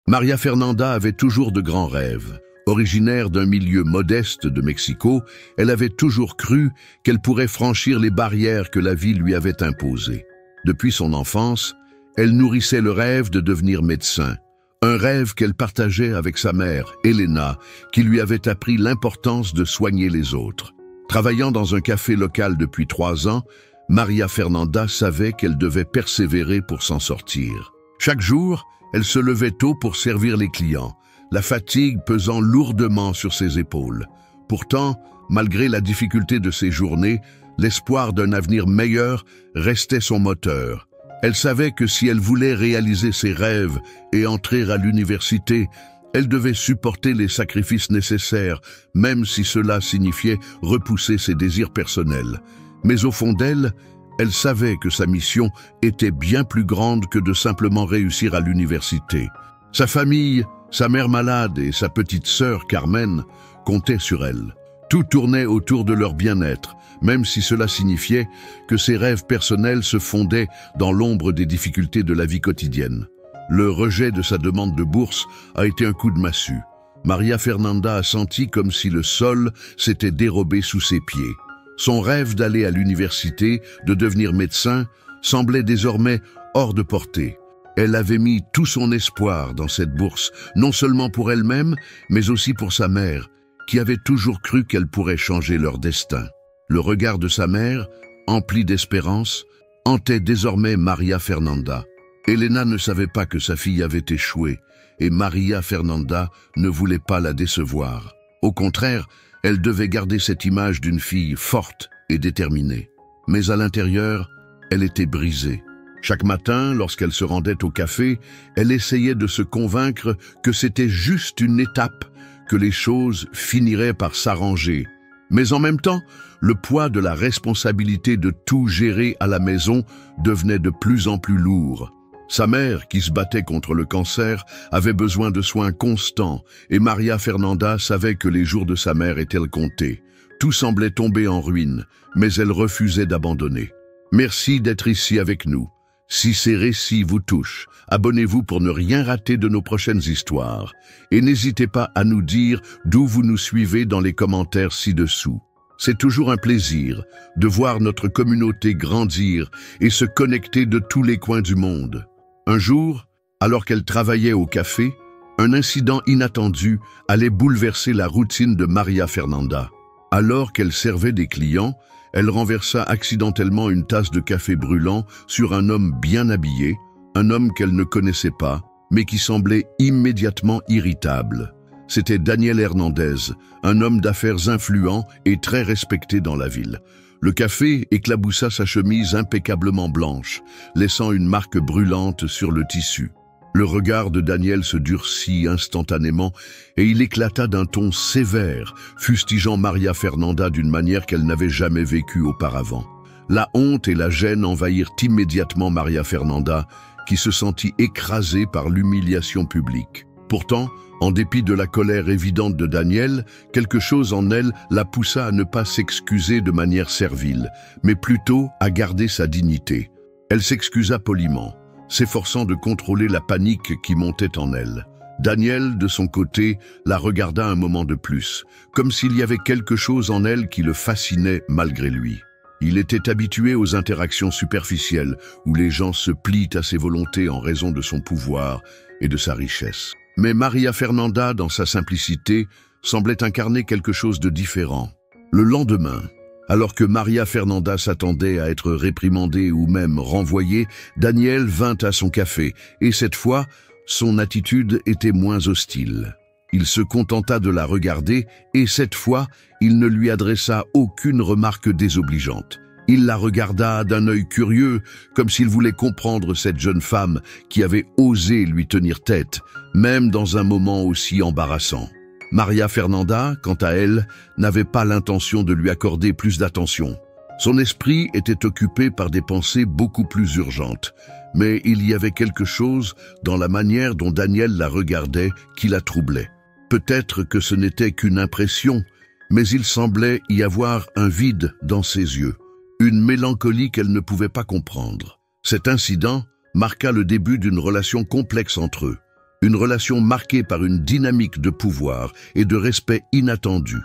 Maria Fernanda avait toujours de grands rêves. Originaire d'un milieu modeste de Mexico, elle avait toujours cru qu'elle pourrait franchir les barrières que la vie lui avait imposées. Depuis son enfance, elle nourrissait le rêve de devenir médecin. Un rêve qu'elle partageait avec sa mère, Elena, qui lui avait appris l'importance de soigner les autres. Travaillant dans un café local depuis 3 ans, Maria Fernanda savait qu'elle devait persévérer pour s'en sortir. Chaque jour, elle se levait tôt pour servir les clients, la fatigue pesant lourdement sur ses épaules. Pourtant, malgré la difficulté de ses journées, l'espoir d'un avenir meilleur restait son moteur. Elle savait que si elle voulait réaliser ses rêves et entrer à l'université, elle devait supporter les sacrifices nécessaires, même si cela signifiait repousser ses désirs personnels. Mais au fond d'elle, elle savait que sa mission était bien plus grande que de simplement réussir à l'université. Sa famille, sa mère malade et sa petite sœur Carmen comptaient sur elle. Tout tournait autour de leur bien-être, même si cela signifiait que ses rêves personnels se fondaient dans l'ombre des difficultés de la vie quotidienne. Le rejet de sa demande de bourse a été un coup de massue. Maria Fernanda a senti comme si le sol s'était dérobé sous ses pieds. Son rêve d'aller à l'université, de devenir médecin, semblait désormais hors de portée. Elle avait mis tout son espoir dans cette bourse, non seulement pour elle-même, mais aussi pour sa mère, qui avait toujours cru qu'elle pourrait changer leur destin. Le regard de sa mère, empli d'espérance, hantait désormais Maria Fernanda. Elena ne savait pas que sa fille avait échoué, et Maria Fernanda ne voulait pas la décevoir. Au contraire, elle devait garder cette image d'une fille forte et déterminée. Mais à l'intérieur, elle était brisée. Chaque matin, lorsqu'elle se rendait au café, elle essayait de se convaincre que c'était juste une étape, que les choses finiraient par s'arranger. Mais en même temps, le poids de la responsabilité de tout gérer à la maison devenait de plus en plus lourd. Sa mère, qui se battait contre le cancer, avait besoin de soins constants et Maria Fernanda savait que les jours de sa mère étaient comptés. Tout semblait tomber en ruine, mais elle refusait d'abandonner. Merci d'être ici avec nous. Si ces récits vous touchent, abonnez-vous pour ne rien rater de nos prochaines histoires. Et n'hésitez pas à nous dire d'où vous nous suivez dans les commentaires ci-dessous. C'est toujours un plaisir de voir notre communauté grandir et se connecter de tous les coins du monde. Un jour, alors qu'elle travaillait au café, un incident inattendu allait bouleverser la routine de Maria Fernanda. Alors qu'elle servait des clients, elle renversa accidentellement une tasse de café brûlant sur un homme bien habillé, un homme qu'elle ne connaissait pas, mais qui semblait immédiatement irritable. C'était Daniel Hernandez, un homme d'affaires influent et très respecté dans la ville. Le café éclaboussa sa chemise impeccablement blanche, laissant une marque brûlante sur le tissu. Le regard de Daniel se durcit instantanément et il éclata d'un ton sévère, fustigeant Maria Fernanda d'une manière qu'elle n'avait jamais vécue auparavant. La honte et la gêne envahirent immédiatement Maria Fernanda, qui se sentit écrasée par l'humiliation publique. Pourtant, en dépit de la colère évidente de Daniel, quelque chose en elle la poussa à ne pas s'excuser de manière servile, mais plutôt à garder sa dignité. Elle s'excusa poliment, s'efforçant de contrôler la panique qui montait en elle. Daniel, de son côté, la regarda un moment de plus, comme s'il y avait quelque chose en elle qui le fascinait malgré lui. Il était habitué aux interactions superficielles, où les gens se plient à ses volontés en raison de son pouvoir et de sa richesse. Mais Maria Fernanda, dans sa simplicité, semblait incarner quelque chose de différent. Le lendemain, alors que Maria Fernanda s'attendait à être réprimandée ou même renvoyée, Daniel vint à son café, et cette fois, son attitude était moins hostile. Il se contenta de la regarder, et cette fois, il ne lui adressa aucune remarque désobligeante. Il la regarda d'un œil curieux, comme s'il voulait comprendre cette jeune femme qui avait osé lui tenir tête, même dans un moment aussi embarrassant. Maria Fernanda, quant à elle, n'avait pas l'intention de lui accorder plus d'attention. Son esprit était occupé par des pensées beaucoup plus urgentes, mais il y avait quelque chose dans la manière dont Daniel la regardait qui la troublait. Peut-être que ce n'était qu'une impression, mais il semblait y avoir un vide dans ses yeux, une mélancolie qu'elle ne pouvait pas comprendre. Cet incident marqua le début d'une relation complexe entre eux. Une relation marquée par une dynamique de pouvoir et de respect inattendu.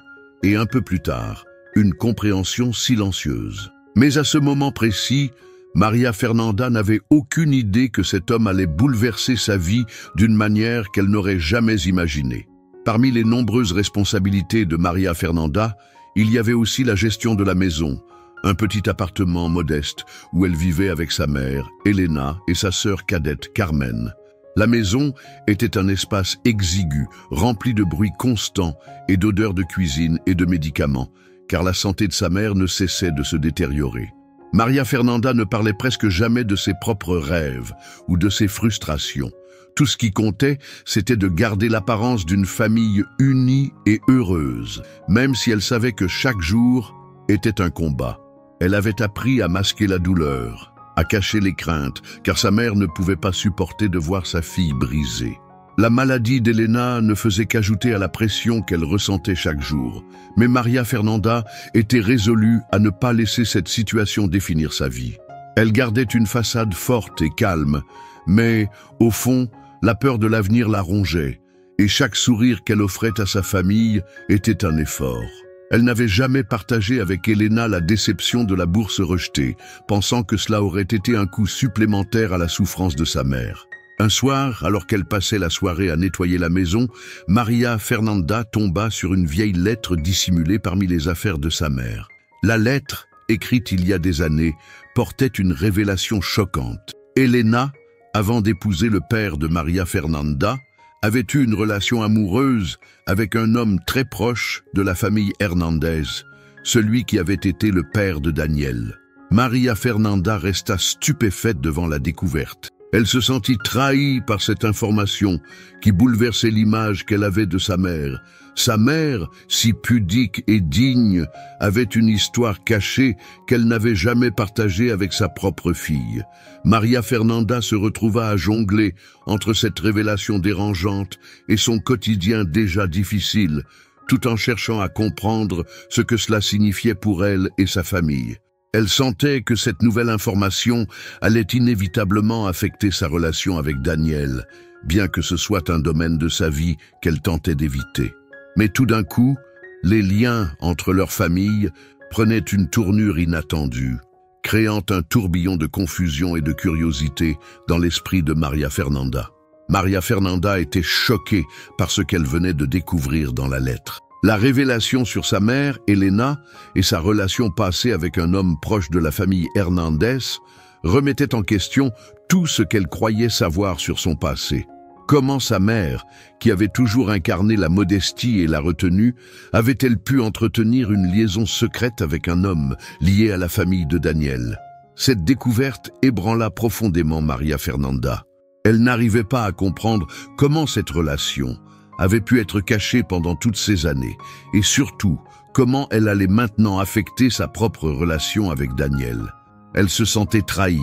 Et un peu plus tard, une compréhension silencieuse. Mais à ce moment précis, Maria Fernanda n'avait aucune idée que cet homme allait bouleverser sa vie d'une manière qu'elle n'aurait jamais imaginée. Parmi les nombreuses responsabilités de Maria Fernanda, il y avait aussi la gestion de la maison, un petit appartement modeste où elle vivait avec sa mère, Elena, et sa sœur cadette, Carmen. La maison était un espace exigu, rempli de bruit constant et d'odeurs de cuisine et de médicaments, car la santé de sa mère ne cessait de se détériorer. Maria Fernanda ne parlait presque jamais de ses propres rêves ou de ses frustrations. Tout ce qui comptait, c'était de garder l'apparence d'une famille unie et heureuse, même si elle savait que chaque jour était un combat. Elle avait appris à masquer la douleur, à cacher les craintes, car sa mère ne pouvait pas supporter de voir sa fille brisée. La maladie d'Elena ne faisait qu'ajouter à la pression qu'elle ressentait chaque jour. Mais Maria Fernanda était résolue à ne pas laisser cette situation définir sa vie. Elle gardait une façade forte et calme, mais, au fond, la peur de l'avenir la rongeait, et chaque sourire qu'elle offrait à sa famille était un effort. Elle n'avait jamais partagé avec Elena la déception de la bourse rejetée, pensant que cela aurait été un coup supplémentaire à la souffrance de sa mère. Un soir, alors qu'elle passait la soirée à nettoyer la maison, Maria Fernanda tomba sur une vieille lettre dissimulée parmi les affaires de sa mère. La lettre, écrite il y a des années, portait une révélation choquante. Elena, avant d'épouser le père de Maria Fernanda, avait eu une relation amoureuse avec un homme très proche de la famille Hernandez, celui qui avait été le père de Daniel. Maria Fernanda resta stupéfaite devant la découverte. Elle se sentit trahie par cette information qui bouleversait l'image qu'elle avait de sa mère. Sa mère, si pudique et digne, avait une histoire cachée qu'elle n'avait jamais partagée avec sa propre fille. Maria Fernanda se retrouva à jongler entre cette révélation dérangeante et son quotidien déjà difficile, tout en cherchant à comprendre ce que cela signifiait pour elle et sa famille. Elle sentait que cette nouvelle information allait inévitablement affecter sa relation avec Daniel, bien que ce soit un domaine de sa vie qu'elle tentait d'éviter. Mais tout d'un coup, les liens entre leurs familles prenaient une tournure inattendue, créant un tourbillon de confusion et de curiosité dans l'esprit de Maria Fernanda. Maria Fernanda était choquée par ce qu'elle venait de découvrir dans la lettre. La révélation sur sa mère, Elena, et sa relation passée avec un homme proche de la famille Hernandez remettaient en question tout ce qu'elle croyait savoir sur son passé. Comment sa mère, qui avait toujours incarné la modestie et la retenue, avait-elle pu entretenir une liaison secrète avec un homme lié à la famille de Daniel? Cette découverte ébranla profondément Maria Fernanda. Elle n'arrivait pas à comprendre comment cette relation avait pu être cachée pendant toutes ces années, et surtout, comment elle allait maintenant affecter sa propre relation avec Daniel. Elle se sentait trahie,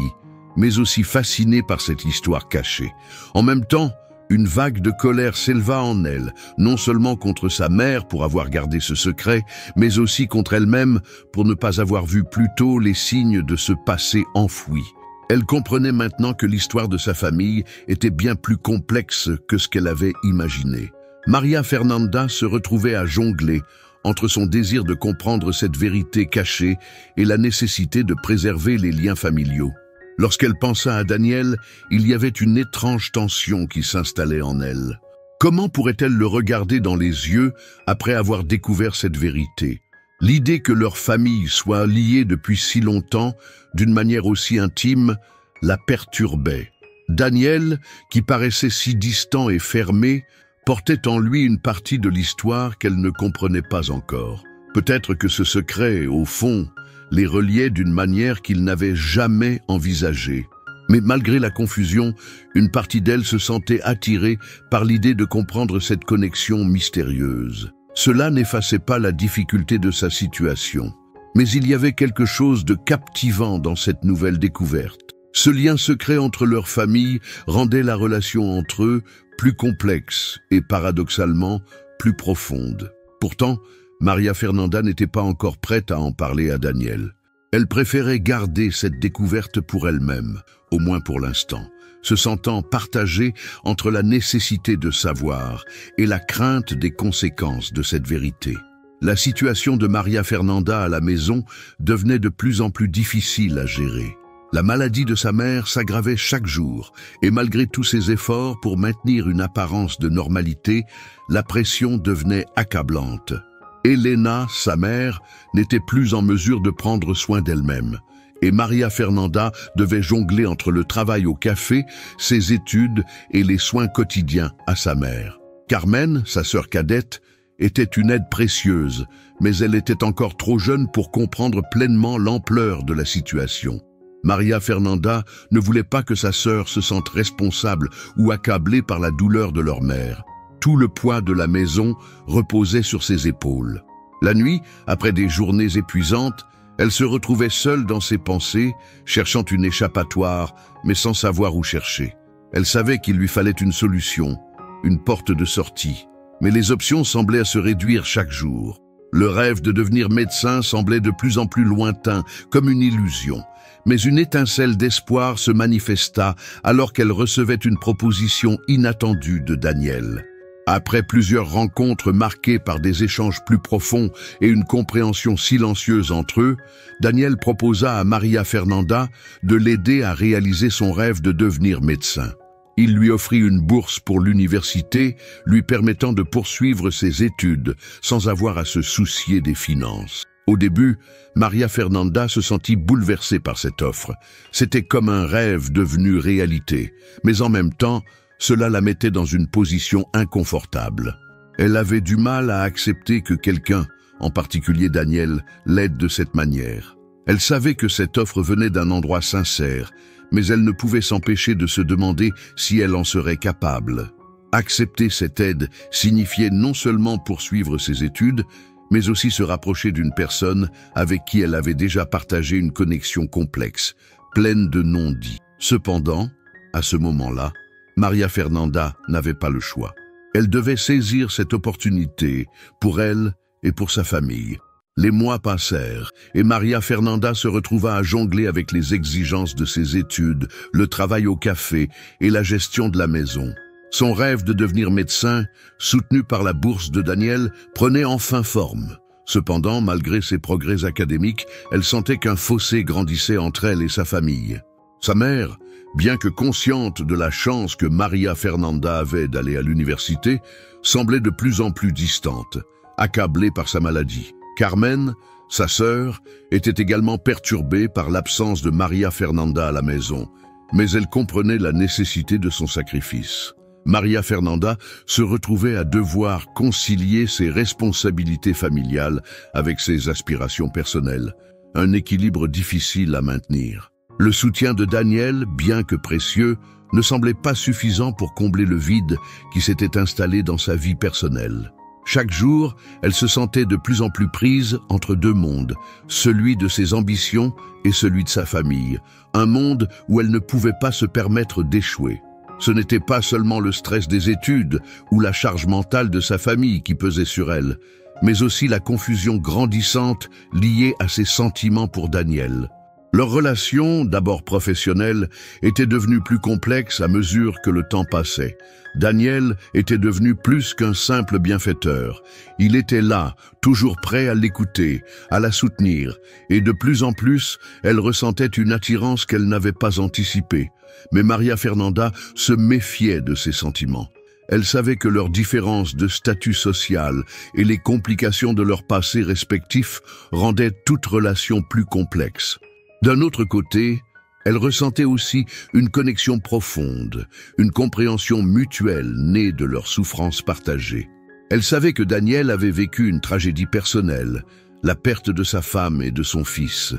mais aussi fascinée par cette histoire cachée. En même temps, une vague de colère s'éleva en elle, non seulement contre sa mère pour avoir gardé ce secret, mais aussi contre elle-même pour ne pas avoir vu plus tôt les signes de ce passé enfoui. Elle comprenait maintenant que l'histoire de sa famille était bien plus complexe que ce qu'elle avait imaginé. Maria Fernanda se retrouvait à jongler entre son désir de comprendre cette vérité cachée et la nécessité de préserver les liens familiaux. Lorsqu'elle pensa à Daniel, il y avait une étrange tension qui s'installait en elle. Comment pourrait-elle le regarder dans les yeux après avoir découvert cette vérité? L'idée que leur famille soit liée depuis si longtemps, d'une manière aussi intime, la perturbait. Daniel, qui paraissait si distant et fermé, portait en lui une partie de l'histoire qu'elle ne comprenait pas encore. Peut-être que ce secret, au fond, les reliait d'une manière qu'il n'avait jamais envisagée. Mais malgré la confusion, une partie d'elle se sentait attirée par l'idée de comprendre cette connexion mystérieuse. Cela n'effaçait pas la difficulté de sa situation. Mais il y avait quelque chose de captivant dans cette nouvelle découverte. Ce lien secret entre leurs familles rendait la relation entre eux plus complexe et paradoxalement plus profonde. Pourtant, Maria Fernanda n'était pas encore prête à en parler à Daniel. Elle préférait garder cette découverte pour elle-même, au moins pour l'instant. se sentant partagé entre la nécessité de savoir et la crainte des conséquences de cette vérité. La situation de Maria Fernanda à la maison devenait de plus en plus difficile à gérer. La maladie de sa mère s'aggravait chaque jour, et malgré tous ses efforts pour maintenir une apparence de normalité, la pression devenait accablante. Elena, sa mère, n'était plus en mesure de prendre soin d'elle-même, et Maria Fernanda devait jongler entre le travail au café, ses études et les soins quotidiens à sa mère. Carmen, sa sœur cadette, était une aide précieuse, mais elle était encore trop jeune pour comprendre pleinement l'ampleur de la situation. Maria Fernanda ne voulait pas que sa sœur se sente responsable ou accablée par la douleur de leur mère. Tout le poids de la maison reposait sur ses épaules. La nuit, après des journées épuisantes, elle se retrouvait seule dans ses pensées, cherchant une échappatoire, mais sans savoir où chercher. Elle savait qu'il lui fallait une solution, une porte de sortie, mais les options semblaient se réduire chaque jour. Le rêve de devenir médecin semblait de plus en plus lointain, comme une illusion. Mais une étincelle d'espoir se manifesta alors qu'elle recevait une proposition inattendue de Daniel. Après plusieurs rencontres marquées par des échanges plus profonds et une compréhension silencieuse entre eux, Daniel proposa à Maria Fernanda de l'aider à réaliser son rêve de devenir médecin. Il lui offrit une bourse pour l'université, lui permettant de poursuivre ses études sans avoir à se soucier des finances. Au début, Maria Fernanda se sentit bouleversée par cette offre. C'était comme un rêve devenu réalité, mais en même temps, cela la mettait dans une position inconfortable. Elle avait du mal à accepter que quelqu'un, en particulier Daniel, l'aide de cette manière. Elle savait que cette offre venait d'un endroit sincère, mais elle ne pouvait s'empêcher de se demander si elle en serait capable. Accepter cette aide signifiait non seulement poursuivre ses études, mais aussi se rapprocher d'une personne avec qui elle avait déjà partagé une connexion complexe, pleine de non-dits. Cependant, à ce moment-là, Maria Fernanda n'avait pas le choix. Elle devait saisir cette opportunité pour elle et pour sa famille. Les mois passèrent et Maria Fernanda se retrouva à jongler avec les exigences de ses études, le travail au café et la gestion de la maison. Son rêve de devenir médecin, soutenu par la bourse de Daniel, prenait enfin forme. Cependant, malgré ses progrès académiques, elle sentait qu'un fossé grandissait entre elle et sa famille. Sa mère, bien que consciente de la chance que Maria Fernanda avait d'aller à l'université, semblait de plus en plus distante, accablée par sa maladie. Carmen, sa sœur, était également perturbée par l'absence de Maria Fernanda à la maison, mais elle comprenait la nécessité de son sacrifice. Maria Fernanda se retrouvait à devoir concilier ses responsabilités familiales avec ses aspirations personnelles, un équilibre difficile à maintenir. Le soutien de Daniel, bien que précieux, ne semblait pas suffisant pour combler le vide qui s'était installé dans sa vie personnelle. Chaque jour, elle se sentait de plus en plus prise entre deux mondes, celui de ses ambitions et celui de sa famille, un monde où elle ne pouvait pas se permettre d'échouer. Ce n'était pas seulement le stress des études ou la charge mentale de sa famille qui pesait sur elle, mais aussi la confusion grandissante liée à ses sentiments pour Daniel. Leur relation, d'abord professionnelle, était devenue plus complexe à mesure que le temps passait. Daniel était devenu plus qu'un simple bienfaiteur. Il était là, toujours prêt à l'écouter, à la soutenir, et de plus en plus, elle ressentait une attirance qu'elle n'avait pas anticipée. Mais Maria Fernanda se méfiait de ses sentiments. Elle savait que leurs différences de statut social et les complications de leur passé respectif rendaient toute relation plus complexe. D'un autre côté, elle ressentait aussi une connexion profonde, une compréhension mutuelle née de leurs souffrances partagées. Elle savait que Daniel avait vécu une tragédie personnelle, la perte de sa femme et de son fils.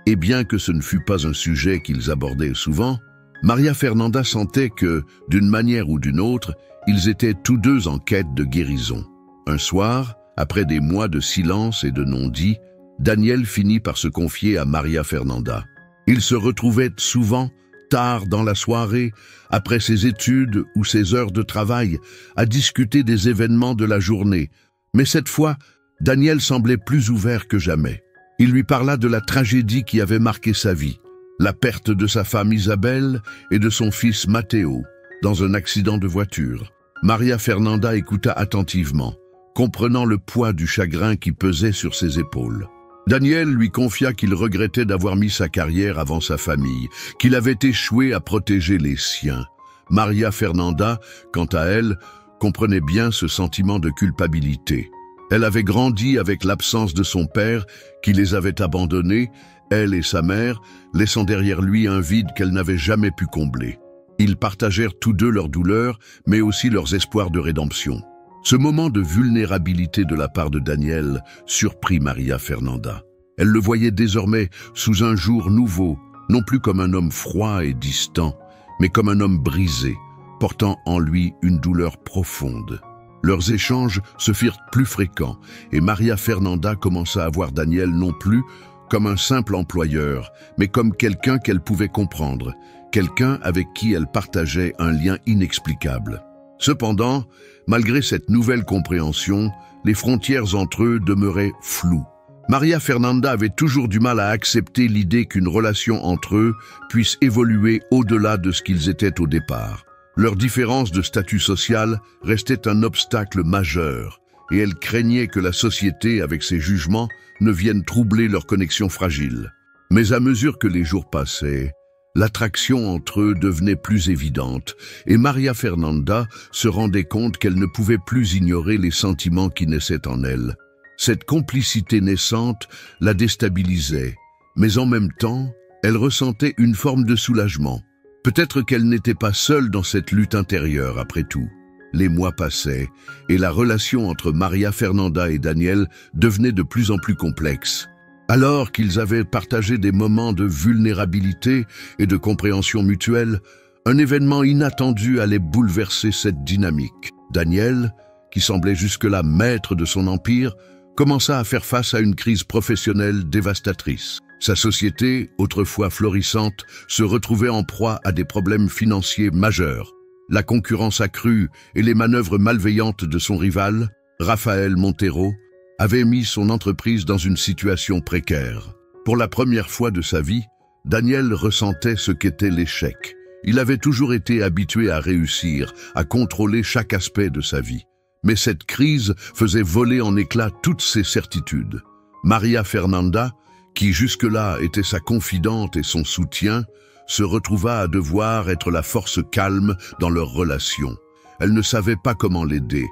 Et bien que ce ne fût pas un sujet qu'ils abordaient souvent, Maria Fernanda sentait que, d'une manière ou d'une autre, ils étaient tous deux en quête de guérison. Un soir, après des mois de silence et de non-dits, Daniel finit par se confier à Maria Fernanda. Ils se retrouvaient souvent, tard dans la soirée, après ses études ou ses heures de travail, à discuter des événements de la journée. Mais cette fois, Daniel semblait plus ouvert que jamais. Il lui parla de la tragédie qui avait marqué sa vie. la perte de sa femme Isabelle et de son fils Matteo dans un accident de voiture. Maria Fernanda écouta attentivement, comprenant le poids du chagrin qui pesait sur ses épaules. Daniel lui confia qu'il regrettait d'avoir mis sa carrière avant sa famille, qu'il avait échoué à protéger les siens. Maria Fernanda, quant à elle, comprenait bien ce sentiment de culpabilité. Elle avait grandi avec l'absence de son père, qui les avait abandonnés, elle et sa mère, laissant derrière lui un vide qu'elle n'avait jamais pu combler. Ils partagèrent tous deux leurs douleurs, mais aussi leurs espoirs de rédemption. Ce moment de vulnérabilité de la part de Daniel surprit Maria Fernanda. Elle le voyait désormais sous un jour nouveau, non plus comme un homme froid et distant, mais comme un homme brisé, portant en lui une douleur profonde. Leurs échanges se firent plus fréquents et Maria Fernanda commença à voir Daniel non plus comme un simple employeur, mais comme quelqu'un qu'elle pouvait comprendre, quelqu'un avec qui elle partageait un lien inexplicable. Cependant, malgré cette nouvelle compréhension, les frontières entre eux demeuraient floues. Maria Fernanda avait toujours du mal à accepter l'idée qu'une relation entre eux puisse évoluer au-delà de ce qu'ils étaient au départ. Leur différence de statut social restait un obstacle majeur, et elle craignait que la société, avec ses jugements, ne vienne troubler leur connexion fragile. Mais à mesure que les jours passaient, l'attraction entre eux devenait plus évidente, et Maria Fernanda se rendait compte qu'elle ne pouvait plus ignorer les sentiments qui naissaient en elle. Cette complicité naissante la déstabilisait, mais en même temps, elle ressentait une forme de soulagement. Peut-être qu'elle n'était pas seule dans cette lutte intérieure, après tout. Les mois passaient, et la relation entre Maria Fernanda et Daniel devenait de plus en plus complexe. Alors qu'ils avaient partagé des moments de vulnérabilité et de compréhension mutuelle, un événement inattendu allait bouleverser cette dynamique. Daniel, qui semblait jusque-là maître de son empire, commença à faire face à une crise professionnelle dévastatrice. Sa société, autrefois florissante, se retrouvait en proie à des problèmes financiers majeurs. La concurrence accrue et les manœuvres malveillantes de son rival, Rafael Montero, avaient mis son entreprise dans une situation précaire. Pour la première fois de sa vie, Daniel ressentait ce qu'était l'échec. Il avait toujours été habitué à réussir, à contrôler chaque aspect de sa vie. Mais cette crise faisait voler en éclats toutes ses certitudes. Maria Fernanda, qui jusque-là était sa confidente et son soutien, se retrouva à devoir être la force calme dans leur relation. Elle ne savait pas comment l'aider,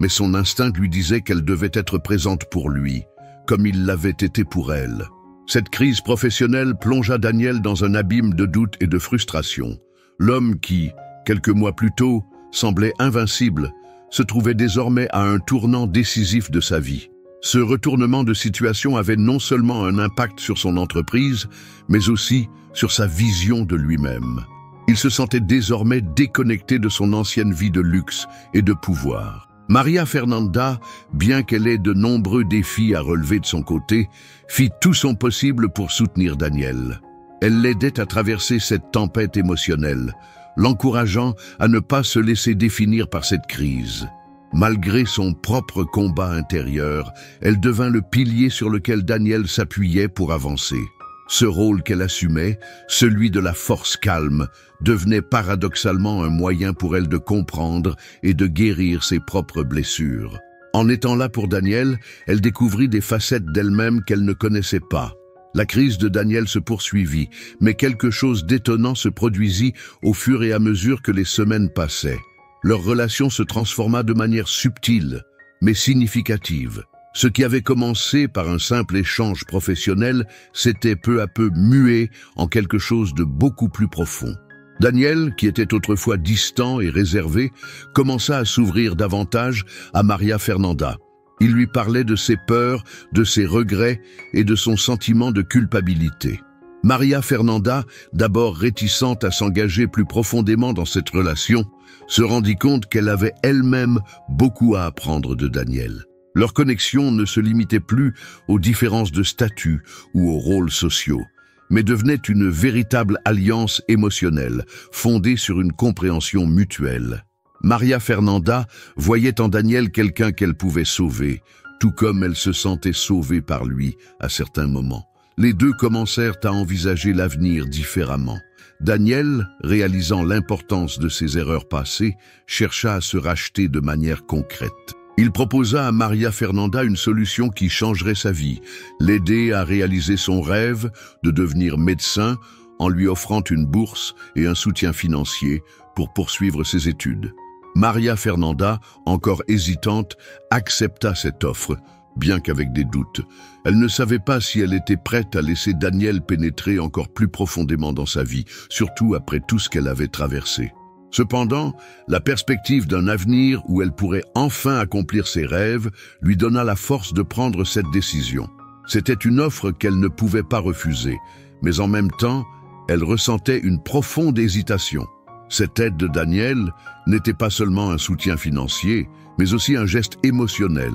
mais son instinct lui disait qu'elle devait être présente pour lui, comme il l'avait été pour elle. Cette crise professionnelle plongea Daniel dans un abîme de doute et de frustration. L'homme qui, quelques mois plus tôt, semblait invincible, se trouvait désormais à un tournant décisif de sa vie. Ce retournement de situation avait non seulement un impact sur son entreprise, mais aussi sur sa vision de lui-même. Il se sentait désormais déconnecté de son ancienne vie de luxe et de pouvoir. Maria Fernanda, bien qu'elle ait de nombreux défis à relever de son côté, fit tout son possible pour soutenir Daniel. Elle l'aidait à traverser cette tempête émotionnelle, l'encourageant à ne pas se laisser définir par cette crise. Malgré son propre combat intérieur, elle devint le pilier sur lequel Daniel s'appuyait pour avancer. Ce rôle qu'elle assumait, celui de la force calme, devenait paradoxalement un moyen pour elle de comprendre et de guérir ses propres blessures. En étant là pour Daniel, elle découvrit des facettes d'elle-même qu'elle ne connaissait pas. La crise de Daniel se poursuivit, mais quelque chose d'étonnant se produisit au fur et à mesure que les semaines passaient. Leur relation se transforma de manière subtile, mais significative. Ce qui avait commencé par un simple échange professionnel s'était peu à peu mué en quelque chose de beaucoup plus profond. Daniel, qui était autrefois distant et réservé, commença à s'ouvrir davantage à Maria Fernanda. Il lui parlait de ses peurs, de ses regrets et de son sentiment de culpabilité. Maria Fernanda, d'abord réticente à s'engager plus profondément dans cette relation, se rendit compte qu'elle avait elle-même beaucoup à apprendre de Daniel. Leur connexion ne se limitait plus aux différences de statut ou aux rôles sociaux, mais devenait une véritable alliance émotionnelle, fondée sur une compréhension mutuelle. Maria Fernanda voyait en Daniel quelqu'un qu'elle pouvait sauver, tout comme elle se sentait sauvée par lui à certains moments. Les deux commencèrent à envisager l'avenir différemment. Daniel, réalisant l'importance de ses erreurs passées, chercha à se racheter de manière concrète. Il proposa à Maria Fernanda une solution qui changerait sa vie, l'aider à réaliser son rêve de devenir médecin en lui offrant une bourse et un soutien financier pour poursuivre ses études. Maria Fernanda, encore hésitante, accepta cette offre, bien qu'avec des doutes. Elle ne savait pas si elle était prête à laisser Daniel pénétrer encore plus profondément dans sa vie, surtout après tout ce qu'elle avait traversé. Cependant, la perspective d'un avenir où elle pourrait enfin accomplir ses rêves lui donna la force de prendre cette décision. C'était une offre qu'elle ne pouvait pas refuser, mais en même temps, elle ressentait une profonde hésitation. Cette aide de Daniel n'était pas seulement un soutien financier, mais aussi un geste émotionnel,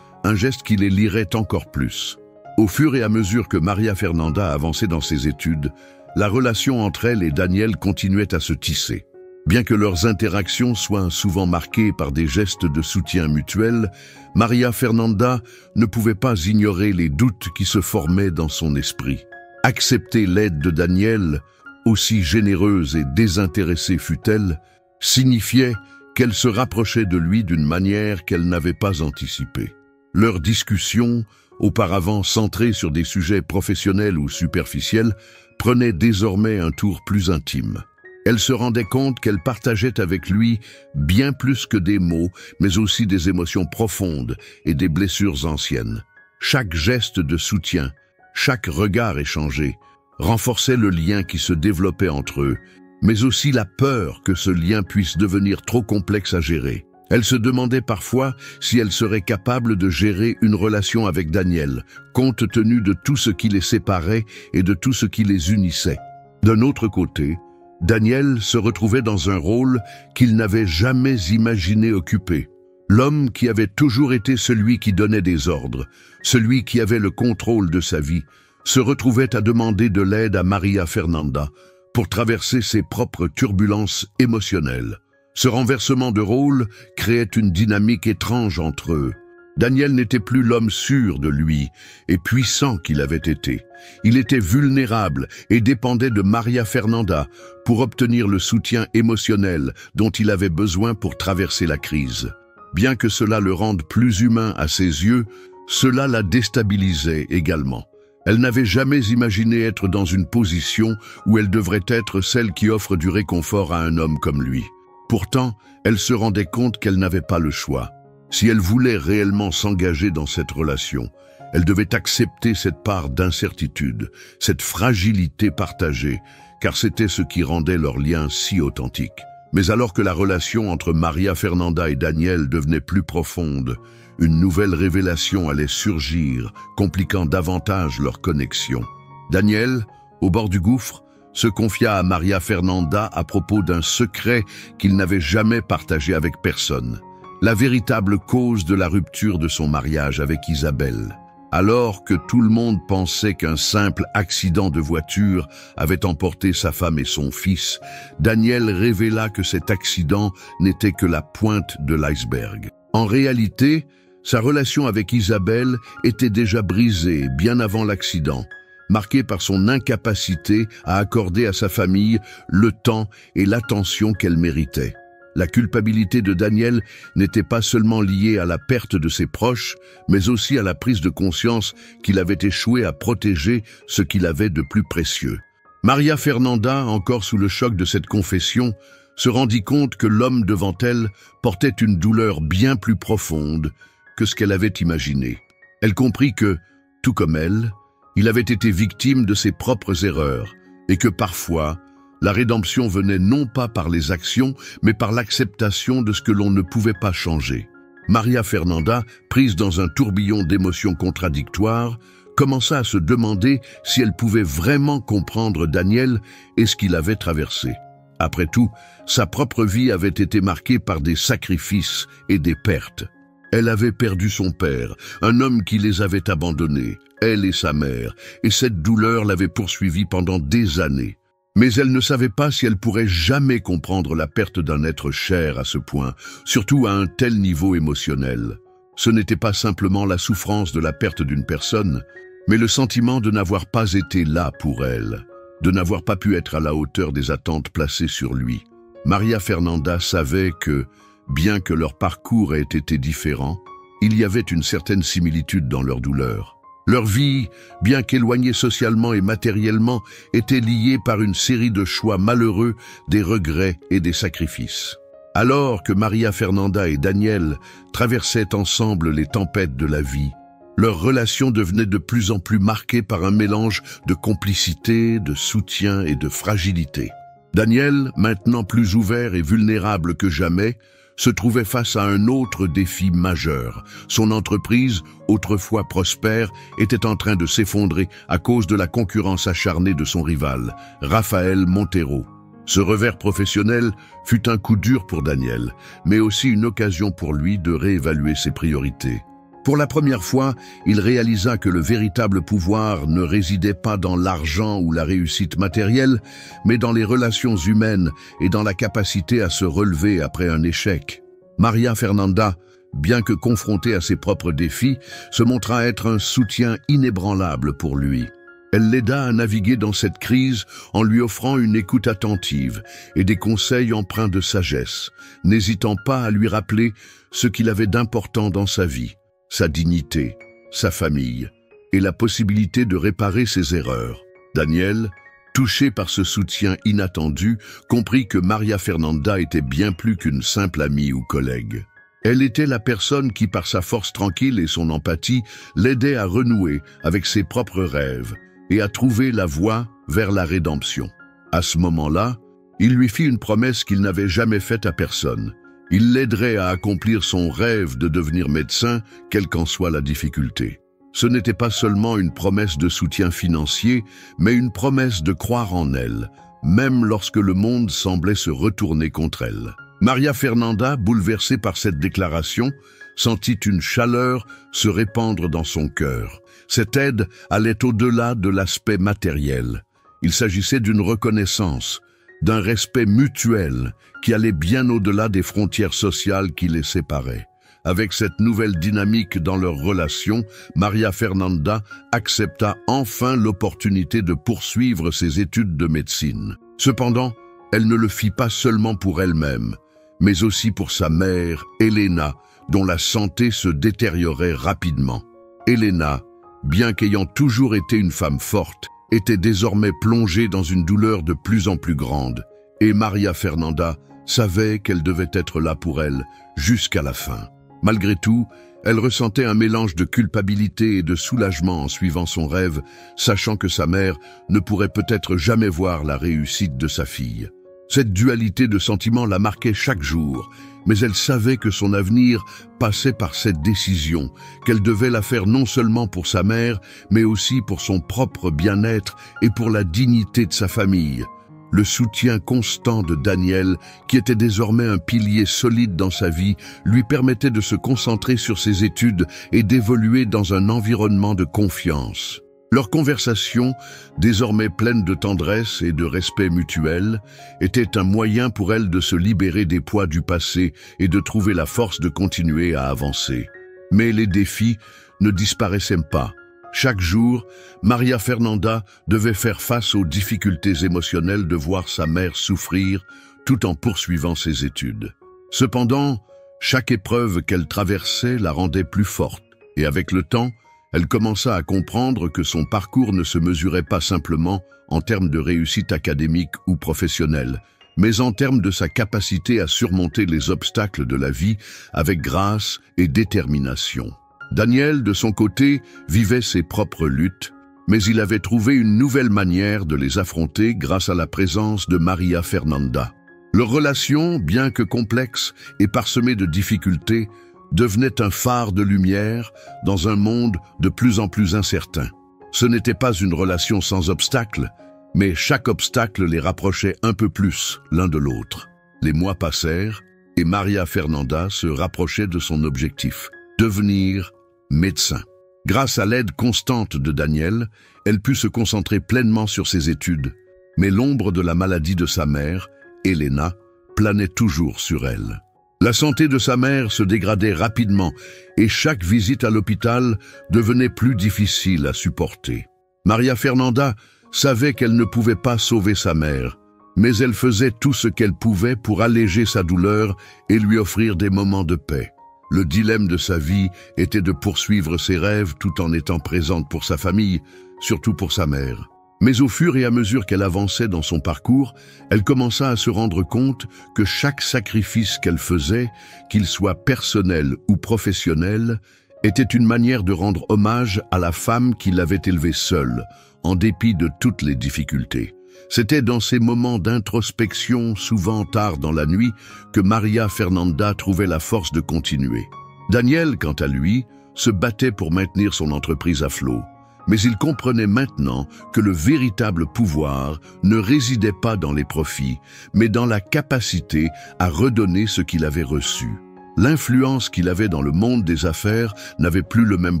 un geste qui les lierait encore plus. Au fur et à mesure que Maria Fernanda avançait dans ses études, la relation entre elle et Daniel continuait à se tisser. Bien que leurs interactions soient souvent marquées par des gestes de soutien mutuel, Maria Fernanda ne pouvait pas ignorer les doutes qui se formaient dans son esprit. Accepter l'aide de Daniel, aussi généreuse et désintéressée fût-elle, signifiait qu'elle se rapprochait de lui d'une manière qu'elle n'avait pas anticipée. Leurs discussions, auparavant centrées sur des sujets professionnels ou superficiels, prenaient désormais un tour plus intime. Elle se rendait compte qu'elle partageait avec lui bien plus que des mots, mais aussi des émotions profondes et des blessures anciennes. Chaque geste de soutien, chaque regard échangé, renforçait le lien qui se développait entre eux, mais aussi la peur que ce lien puisse devenir trop complexe à gérer. Elle se demandait parfois si elle serait capable de gérer une relation avec Daniel, compte tenu de tout ce qui les séparait et de tout ce qui les unissait. D'un autre côté, Daniel se retrouvait dans un rôle qu'il n'avait jamais imaginé occuper. L'homme qui avait toujours été celui qui donnait des ordres, celui qui avait le contrôle de sa vie, se retrouvait à demander de l'aide à Maria Fernanda pour traverser ses propres turbulences émotionnelles. Ce renversement de rôle créait une dynamique étrange entre eux. Daniel n'était plus l'homme sûr de lui et puissant qu'il avait été. Il était vulnérable et dépendait de Maria Fernanda pour obtenir le soutien émotionnel dont il avait besoin pour traverser la crise. Bien que cela le rende plus humain à ses yeux, cela la déstabilisait également. Elle n'avait jamais imaginé être dans une position où elle devrait être celle qui offre du réconfort à un homme comme lui. Pourtant, elle se rendait compte qu'elle n'avait pas le choix. Si elle voulait réellement s'engager dans cette relation, elle devait accepter cette part d'incertitude, cette fragilité partagée, car c'était ce qui rendait leur lien si authentique. Mais alors que la relation entre Maria Fernanda et Daniel devenait plus profonde, une nouvelle révélation allait surgir, compliquant davantage leur connexion. Daniel, au bord du gouffre, se confia à Maria Fernanda à propos d'un secret qu'il n'avait jamais partagé avec personne. La véritable cause de la rupture de son mariage avec Isabelle. Alors que tout le monde pensait qu'un simple accident de voiture avait emporté sa femme et son fils, Daniel révéla que cet accident n'était que la pointe de l'iceberg. En réalité, sa relation avec Isabelle était déjà brisée bien avant l'accident, marquée par son incapacité à accorder à sa famille le temps et l'attention qu'elle méritait. La culpabilité de Daniel n'était pas seulement liée à la perte de ses proches, mais aussi à la prise de conscience qu'il avait échoué à protéger ce qu'il avait de plus précieux. Maria Fernanda, encore sous le choc de cette confession, se rendit compte que l'homme devant elle portait une douleur bien plus profonde que ce qu'elle avait imaginé. Elle comprit que, tout comme elle, il avait été victime de ses propres erreurs et que parfois, la rédemption venait non pas par les actions, mais par l'acceptation de ce que l'on ne pouvait pas changer. Maria Fernanda, prise dans un tourbillon d'émotions contradictoires, commença à se demander si elle pouvait vraiment comprendre Daniel et ce qu'il avait traversé. Après tout, sa propre vie avait été marquée par des sacrifices et des pertes. Elle avait perdu son père, un homme qui les avait abandonnés, elle et sa mère, et cette douleur l'avait poursuivie pendant des années. Mais elle ne savait pas si elle pourrait jamais comprendre la perte d'un être cher à ce point, surtout à un tel niveau émotionnel. Ce n'était pas simplement la souffrance de la perte d'une personne, Mais le sentiment de n'avoir pas été là pour elle, de n'avoir pas pu être à la hauteur des attentes placées sur lui, Maria Fernanda savait que, bien que leur parcours ait été différent, il y avait une certaine similitude dans leur douleur. Leur vie, bien qu'éloignée socialement et matériellement, était liée par une série de choix malheureux, des regrets et des sacrifices. Alors que Maria Fernanda et Daniel traversaient ensemble les tempêtes de la vie, leur relation devenait de plus en plus marquée par un mélange de complicité, de soutien et de fragilité. Daniel, maintenant plus ouvert et vulnérable que jamais, se trouvait face à un autre défi majeur. Son entreprise, autrefois prospère, était en train de s'effondrer à cause de la concurrence acharnée de son rival, Rafael Montero. Ce revers professionnel fut un coup dur pour Daniel, mais aussi une occasion pour lui de réévaluer ses priorités. Pour la première fois, il réalisa que le véritable pouvoir ne résidait pas dans l'argent ou la réussite matérielle, mais dans les relations humaines et dans la capacité à se relever après un échec. Maria Fernanda, bien que confrontée à ses propres défis, se montra être un soutien inébranlable pour lui. Elle l'aida à naviguer dans cette crise en lui offrant une écoute attentive et des conseils empreints de sagesse, n'hésitant pas à lui rappeler ce qu'il avait d'important dans sa vie. Sa dignité, sa famille et la possibilité de réparer ses erreurs. Daniel, touché par ce soutien inattendu, comprit que Maria Fernanda était bien plus qu'une simple amie ou collègue. Elle était la personne qui, par sa force tranquille et son empathie, l'aidait à renouer avec ses propres rêves et à trouver la voie vers la rédemption. À ce moment-là, il lui fit une promesse qu'il n'avait jamais faite à personne. Il l'aiderait à accomplir son rêve de devenir médecin, quelle qu'en soit la difficulté. Ce n'était pas seulement une promesse de soutien financier, mais une promesse de croire en elle, même lorsque le monde semblait se retourner contre elle. Maria Fernanda, bouleversée par cette déclaration, sentit une chaleur se répandre dans son cœur. Cette aide allait au-delà de l'aspect matériel. Il s'agissait d'une reconnaissance, d'un respect mutuel qui allait bien au-delà des frontières sociales qui les séparaient. Avec cette nouvelle dynamique dans leur relation, Maria Fernanda accepta enfin l'opportunité de poursuivre ses études de médecine. Cependant, elle ne le fit pas seulement pour elle-même, mais aussi pour sa mère, Elena, dont la santé se détériorait rapidement. Elena, bien qu'ayant toujours été une femme forte, était désormais plongée dans une douleur de plus en plus grande, et Maria Fernanda savait qu'elle devait être là pour elle jusqu'à la fin. Malgré tout, elle ressentait un mélange de culpabilité et de soulagement en suivant son rêve, sachant que sa mère ne pourrait peut-être jamais voir la réussite de sa fille. Cette dualité de sentiments la marquait chaque jour, mais elle savait que son avenir passait par cette décision, qu'elle devait la faire non seulement pour sa mère, mais aussi pour son propre bien-être et pour la dignité de sa famille. Le soutien constant de Daniel, qui était désormais un pilier solide dans sa vie, lui permettait de se concentrer sur ses études et d'évoluer dans un environnement de confiance. Leur conversation, désormais pleine de tendresse et de respect mutuel, était un moyen pour elle de se libérer des poids du passé et de trouver la force de continuer à avancer. Mais les défis ne disparaissaient pas. Chaque jour, Maria Fernanda devait faire face aux difficultés émotionnelles de voir sa mère souffrir tout en poursuivant ses études. Cependant, chaque épreuve qu'elle traversait la rendait plus forte, et avec le temps, elle commença à comprendre que son parcours ne se mesurait pas simplement en termes de réussite académique ou professionnelle, mais en termes de sa capacité à surmonter les obstacles de la vie avec grâce et détermination. Daniel, de son côté, vivait ses propres luttes, mais il avait trouvé une nouvelle manière de les affronter grâce à la présence de Maria Fernanda. Leur relation, bien que complexe et parsemée de difficultés, devenait un phare de lumière dans un monde de plus en plus incertain. Ce n'était pas une relation sans obstacles, mais chaque obstacle les rapprochait un peu plus l'un de l'autre. Les mois passèrent et Maria Fernanda se rapprochait de son objectif, devenir médecin. Grâce à l'aide constante de Daniel, elle put se concentrer pleinement sur ses études, mais l'ombre de la maladie de sa mère, Elena, planait toujours sur elle. La santé de sa mère se dégradait rapidement et chaque visite à l'hôpital devenait plus difficile à supporter. Maria Fernanda savait qu'elle ne pouvait pas sauver sa mère, mais elle faisait tout ce qu'elle pouvait pour alléger sa douleur et lui offrir des moments de paix. Le dilemme de sa vie était de poursuivre ses rêves tout en étant présente pour sa famille, surtout pour sa mère. Mais au fur et à mesure qu'elle avançait dans son parcours, elle commença à se rendre compte que chaque sacrifice qu'elle faisait, qu'il soit personnel ou professionnel, était une manière de rendre hommage à la femme qui l'avait élevée seule, en dépit de toutes les difficultés. C'était dans ces moments d'introspection, souvent tard dans la nuit, que Maria Fernanda trouvait la force de continuer. Daniel, quant à lui, se battait pour maintenir son entreprise à flot. Mais il comprenait maintenant que le véritable pouvoir ne résidait pas dans les profits, mais dans la capacité à redonner ce qu'il avait reçu. L'influence qu'il avait dans le monde des affaires n'avait plus le même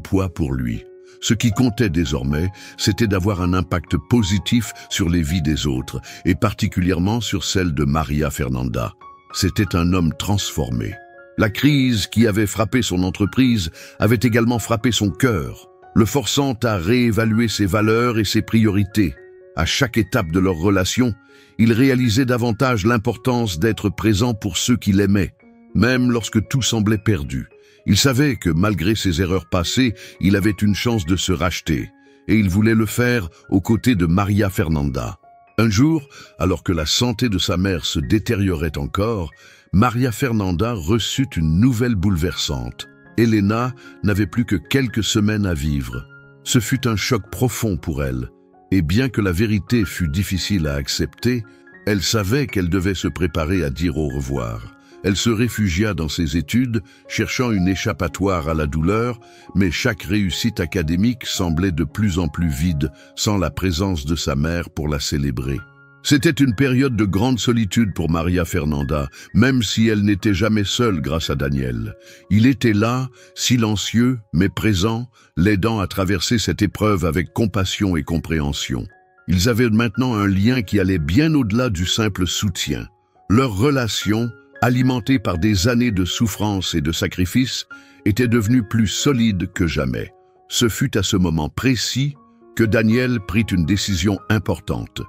poids pour lui. Ce qui comptait désormais, c'était d'avoir un impact positif sur les vies des autres, et particulièrement sur celle de Maria Fernanda. C'était un homme transformé. La crise qui avait frappé son entreprise avait également frappé son cœur, le forçant à réévaluer ses valeurs et ses priorités. À chaque étape de leur relation, il réalisait davantage l'importance d'être présent pour ceux qu'il aimait, même lorsque tout semblait perdu. Il savait que malgré ses erreurs passées, il avait une chance de se racheter, et il voulait le faire aux côtés de Maria Fernanda. Un jour, alors que la santé de sa mère se détériorait encore, Maria Fernanda reçut une nouvelle bouleversante. Elena n'avait plus que quelques semaines à vivre. Ce fut un choc profond pour elle, et bien que la vérité fût difficile à accepter, elle savait qu'elle devait se préparer à dire au revoir. Elle se réfugia dans ses études, cherchant une échappatoire à la douleur, mais chaque réussite académique semblait de plus en plus vide, sans la présence de sa mère pour la célébrer. C'était une période de grande solitude pour Maria Fernanda, même si elle n'était jamais seule grâce à Daniel. Il était là, silencieux, mais présent, l'aidant à traverser cette épreuve avec compassion et compréhension. Ils avaient maintenant un lien qui allait bien au-delà du simple soutien. Leur relation, alimentée par des années de souffrance et de sacrifice, était devenue plus solide que jamais. Ce fut à ce moment précis que Daniel prit une décision importante.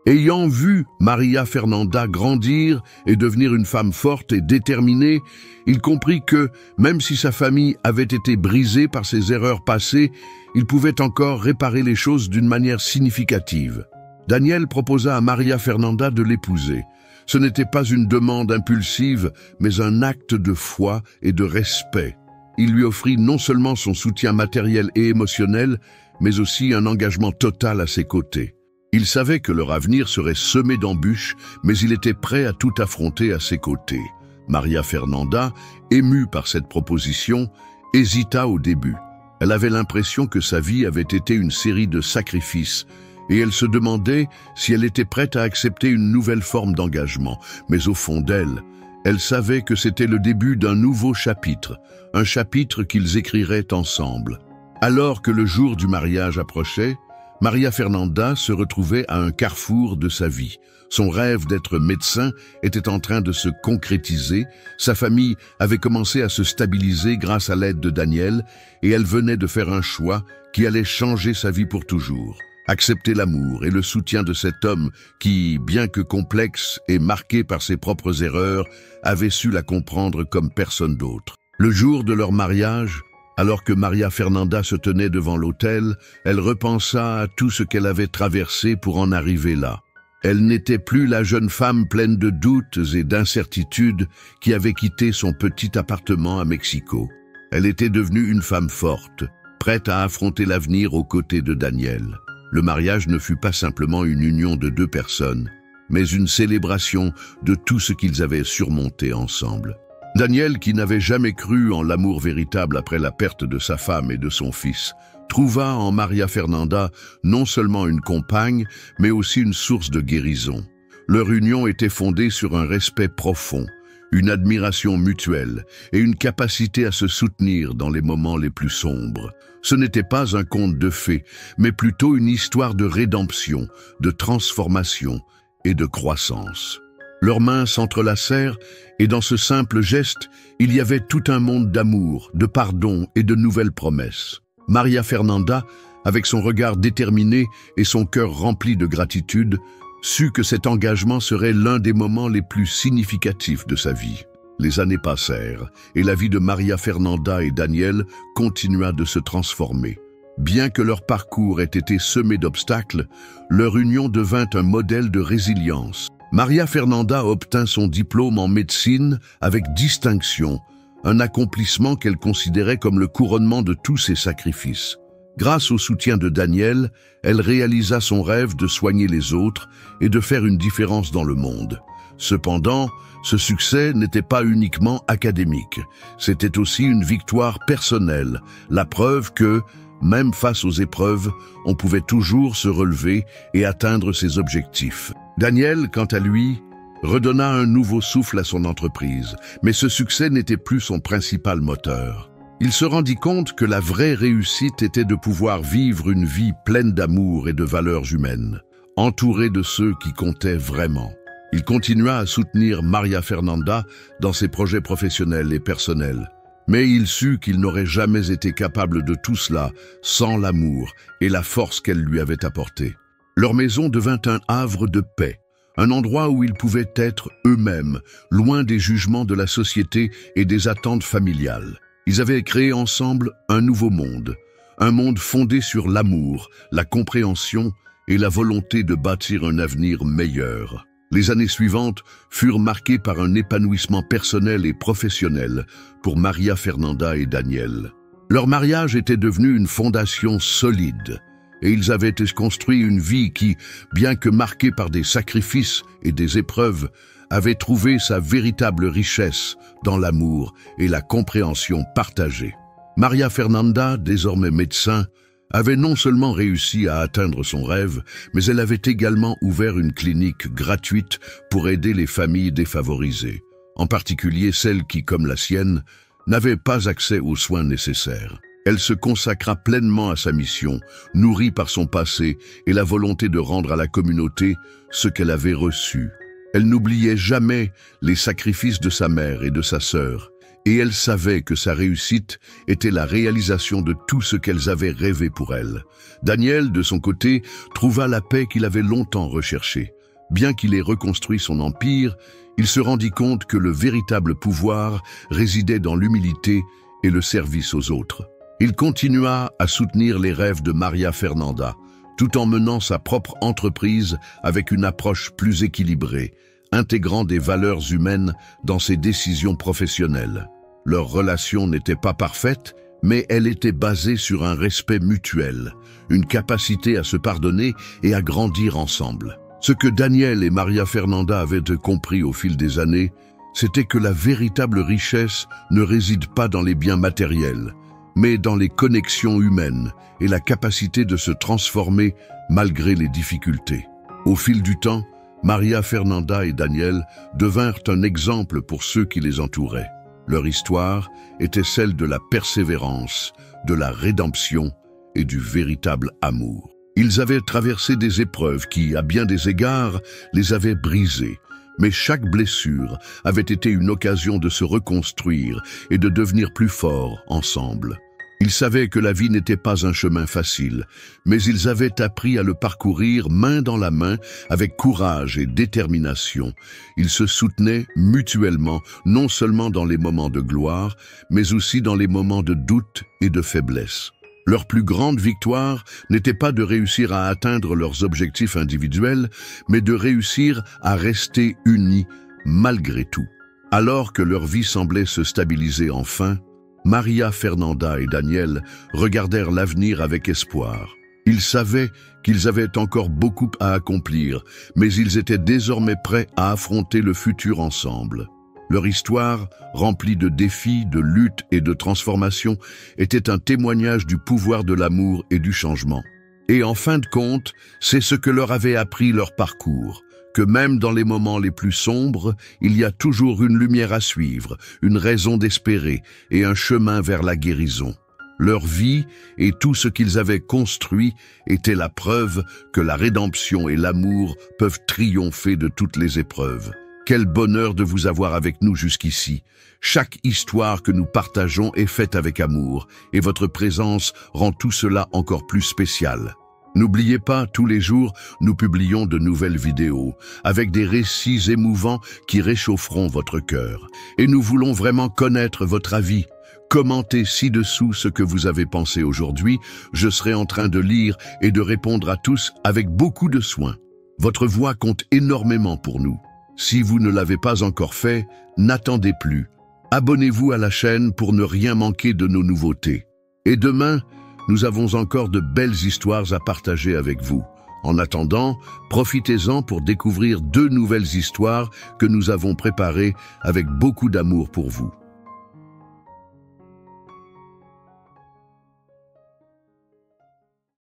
Ayant vu Maria Fernanda grandir et devenir une femme forte et déterminée, il comprit que, même si sa famille avait été brisée par ses erreurs passées, il pouvait encore réparer les choses d'une manière significative. Daniel proposa à Maria Fernanda de l'épouser. Ce n'était pas une demande impulsive, mais un acte de foi et de respect. Il lui offrit non seulement son soutien matériel et émotionnel, mais aussi un engagement total à ses côtés. Il savait que leur avenir serait semé d'embûches, mais il était prêt à tout affronter à ses côtés. Maria Fernanda, émue par cette proposition, hésita au début. Elle avait l'impression que sa vie avait été une série de sacrifices, et elle se demandait si elle était prête à accepter une nouvelle forme d'engagement. Mais au fond d'elle, elle savait que c'était le début d'un nouveau chapitre, un chapitre qu'ils écriraient ensemble. Alors que le jour du mariage approchait, Maria Fernanda se retrouvait à un carrefour de sa vie. Son rêve d'être médecin était en train de se concrétiser, sa famille avait commencé à se stabiliser grâce à l'aide de Daniel, et elle venait de faire un choix qui allait changer sa vie pour toujours. Accepter l'amour et le soutien de cet homme qui, bien que complexe et marqué par ses propres erreurs, avait su la comprendre comme personne d'autre. Le jour de leur mariage, alors que Maria Fernanda se tenait devant l'autel, elle repensa à tout ce qu'elle avait traversé pour en arriver là. Elle n'était plus la jeune femme pleine de doutes et d'incertitudes qui avait quitté son petit appartement à Mexico. Elle était devenue une femme forte, prête à affronter l'avenir aux côtés de Daniel. Le mariage ne fut pas simplement une union de deux personnes, mais une célébration de tout ce qu'ils avaient surmonté ensemble. Daniel, qui n'avait jamais cru en l'amour véritable après la perte de sa femme et de son fils, trouva en Maria Fernanda non seulement une compagne, mais aussi une source de guérison. Leur union était fondée sur un respect profond, une admiration mutuelle et une capacité à se soutenir dans les moments les plus sombres. Ce n'était pas un conte de fées, mais plutôt une histoire de rédemption, de transformation et de croissance. Leurs mains s'entrelacèrent, et dans ce simple geste, il y avait tout un monde d'amour, de pardon et de nouvelles promesses. Maria Fernanda, avec son regard déterminé et son cœur rempli de gratitude, sut que cet engagement serait l'un des moments les plus significatifs de sa vie. Les années passèrent, et la vie de Maria Fernanda et Daniel continua de se transformer. Bien que leur parcours ait été semé d'obstacles, leur union devint un modèle de résilience. Maria Fernanda obtint son diplôme en médecine avec distinction, un accomplissement qu'elle considérait comme le couronnement de tous ses sacrifices. Grâce au soutien de Daniel, elle réalisa son rêve de soigner les autres et de faire une différence dans le monde. Cependant, ce succès n'était pas uniquement académique, c'était aussi une victoire personnelle, la preuve que, même face aux épreuves, on pouvait toujours se relever et atteindre ses objectifs. Daniel, quant à lui, redonna un nouveau souffle à son entreprise, mais ce succès n'était plus son principal moteur. Il se rendit compte que la vraie réussite était de pouvoir vivre une vie pleine d'amour et de valeurs humaines, entouré de ceux qui comptaient vraiment. Il continua à soutenir Maria Fernanda dans ses projets professionnels et personnels, mais il sut qu'il n'aurait jamais été capable de tout cela sans l'amour et la force qu'elle lui avait apportée. Leur maison devint un havre de paix, un endroit où ils pouvaient être eux-mêmes, loin des jugements de la société et des attentes familiales. Ils avaient créé ensemble un nouveau monde, un monde fondé sur l'amour, la compréhension et la volonté de bâtir un avenir meilleur. Les années suivantes furent marquées par un épanouissement personnel et professionnel pour Maria Fernanda et Daniel. Leur mariage était devenu une fondation solide, et ils avaient construit une vie qui, bien que marquée par des sacrifices et des épreuves, avait trouvé sa véritable richesse dans l'amour et la compréhension partagée. Maria Fernanda, désormais médecin, avait non seulement réussi à atteindre son rêve, mais elle avait également ouvert une clinique gratuite pour aider les familles défavorisées, en particulier celles qui, comme la sienne, n'avaient pas accès aux soins nécessaires. Elle se consacra pleinement à sa mission, nourrie par son passé et la volonté de rendre à la communauté ce qu'elle avait reçu. Elle n'oubliait jamais les sacrifices de sa mère et de sa sœur, et elle savait que sa réussite était la réalisation de tout ce qu'elles avaient rêvé pour elle. Daniel, de son côté, trouva la paix qu'il avait longtemps recherchée. Bien qu'il ait reconstruit son empire, il se rendit compte que le véritable pouvoir résidait dans l'humilité et le service aux autres. Il continua à soutenir les rêves de Maria Fernanda, tout en menant sa propre entreprise avec une approche plus équilibrée, intégrant des valeurs humaines dans ses décisions professionnelles. Leur relation n'était pas parfaite, mais elle était basée sur un respect mutuel, une capacité à se pardonner et à grandir ensemble. Ce que Daniel et Maria Fernanda avaient compris au fil des années, c'était que la véritable richesse ne réside pas dans les biens matériels, mais dans les connexions humaines et la capacité de se transformer malgré les difficultés. Au fil du temps, Maria Fernanda et Daniel devinrent un exemple pour ceux qui les entouraient. Leur histoire était celle de la persévérance, de la rédemption et du véritable amour. Ils avaient traversé des épreuves qui, à bien des égards, les avaient brisés, mais chaque blessure avait été une occasion de se reconstruire et de devenir plus forts ensemble. Ils savaient que la vie n'était pas un chemin facile, mais ils avaient appris à le parcourir main dans la main avec courage et détermination. Ils se soutenaient mutuellement, non seulement dans les moments de gloire, mais aussi dans les moments de doute et de faiblesse. Leur plus grande victoire n'était pas de réussir à atteindre leurs objectifs individuels, mais de réussir à rester unis malgré tout. Alors que leur vie semblait se stabiliser enfin, Maria Fernanda et Daniel regardèrent l'avenir avec espoir. Ils savaient qu'ils avaient encore beaucoup à accomplir, mais ils étaient désormais prêts à affronter le futur ensemble. Leur histoire, remplie de défis, de luttes et de transformations, était un témoignage du pouvoir de l'amour et du changement. Et en fin de compte, c'est ce que leur avait appris leur parcours, que même dans les moments les plus sombres, il y a toujours une lumière à suivre, une raison d'espérer et un chemin vers la guérison. Leur vie et tout ce qu'ils avaient construit étaient la preuve que la rédemption et l'amour peuvent triompher de toutes les épreuves. Quel bonheur de vous avoir avec nous jusqu'ici. Chaque histoire que nous partageons est faite avec amour, et votre présence rend tout cela encore plus spécial. N'oubliez pas, tous les jours, nous publions de nouvelles vidéos, avec des récits émouvants qui réchaufferont votre cœur. Et nous voulons vraiment connaître votre avis. Commentez ci-dessous ce que vous avez pensé aujourd'hui. Je serai en train de lire et de répondre à tous avec beaucoup de soin. Votre voix compte énormément pour nous. Si vous ne l'avez pas encore fait, n'attendez plus. Abonnez-vous à la chaîne pour ne rien manquer de nos nouveautés. Et demain, nous avons encore de belles histoires à partager avec vous. En attendant, profitez-en pour découvrir 2 nouvelles histoires que nous avons préparées avec beaucoup d'amour pour vous.